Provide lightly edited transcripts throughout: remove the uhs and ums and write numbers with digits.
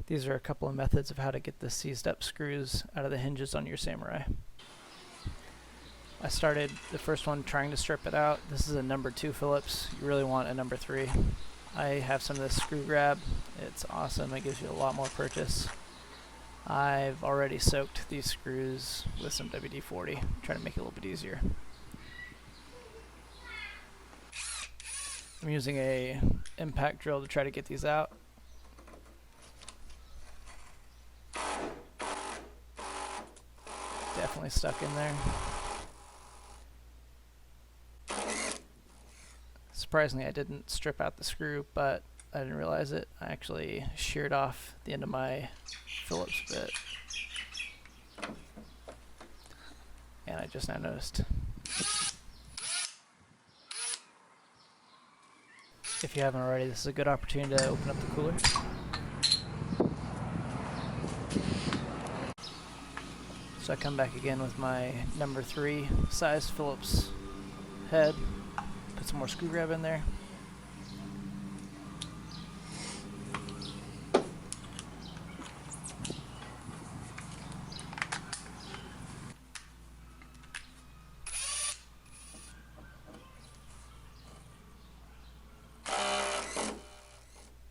These are a couple of methods of how to get the seized up screws out of the hinges on your Samurai. I started the first one trying to strip it out. This is a number 2 Phillips. You really want a number 3. I have some of this screw grab. It's awesome. It gives you a lot more purchase. I've already soaked these screws with some WD-40, trying to make it a little bit easier. I'm using a impact drill to try to get these out. Definitely stuck in there. Surprisingly, I didn't strip out the screw, but I didn't realize it. I actually sheared off the end of my Phillips bit. And I just now noticed. If you haven't already, this is a good opportunity to open up the cooler. So I come back again with my number 3 size Phillips head. Put some more screw grab in there.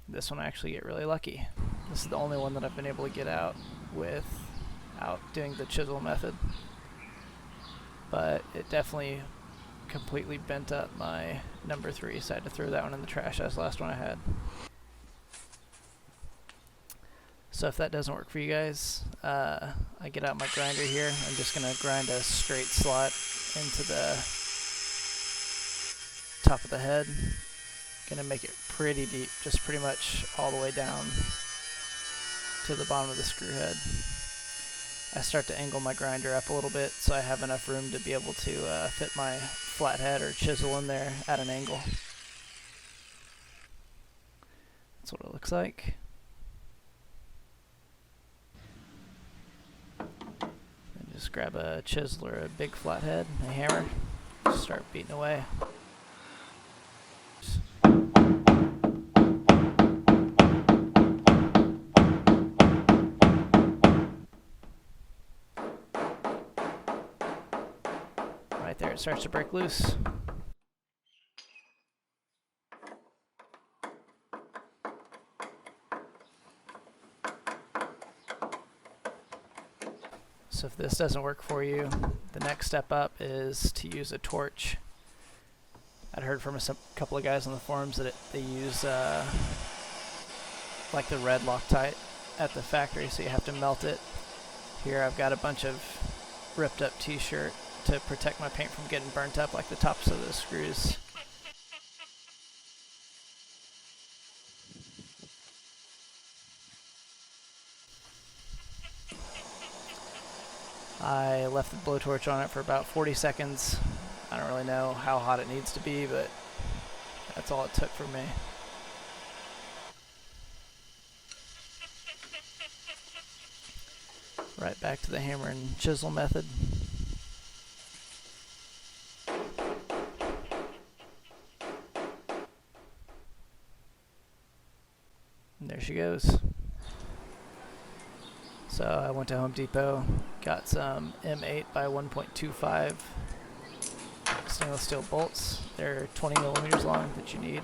This one I actually get really lucky. This is the only one that I've been able to get out without doing the chisel method. But it definitely completely bent up my number 3, so I had to throw that one in the trash. That's the last one I had. So if that doesn't work for you guys, I get out my grinder here. I'm just going to grind a straight slot into the top of the head. Going to make it pretty deep, just pretty much all the way down to the bottom of the screw head. I start to angle my grinder up a little bit so I have enough room to be able to fit my flathead or chisel in there at an angle. That's what it looks like. And just grab a chisel or a big flathead, a hammer, just start beating away. Right there, it starts to break loose. So if this doesn't work for you, the next step up is to use a torch. I'd heard from a couple of guys on the forums that they use like the red Loctite at the factory, so you have to melt it. Here I've got a bunch of ripped up t-shirt to protect my paint from getting burnt up like the tops of the screws. I left the blowtorch on it for about 40 seconds. I don't really know how hot it needs to be, but that's all it took for me. Right back to the hammer and chisel method. And there she goes. So I went to Home Depot, got some M8 by 1.25 stainless steel bolts. They're 20 millimeters long that you need.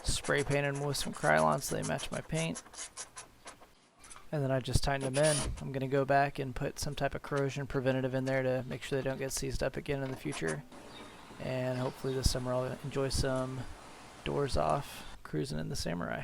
Spray painted them with some Krylon so they match my paint. And then I just tightened them in. I'm going to go back and put some type of corrosion preventative in there to make sure they don't get seized up again in the future. And hopefully this summer I'll enjoy some doors off cruising in the Samurai.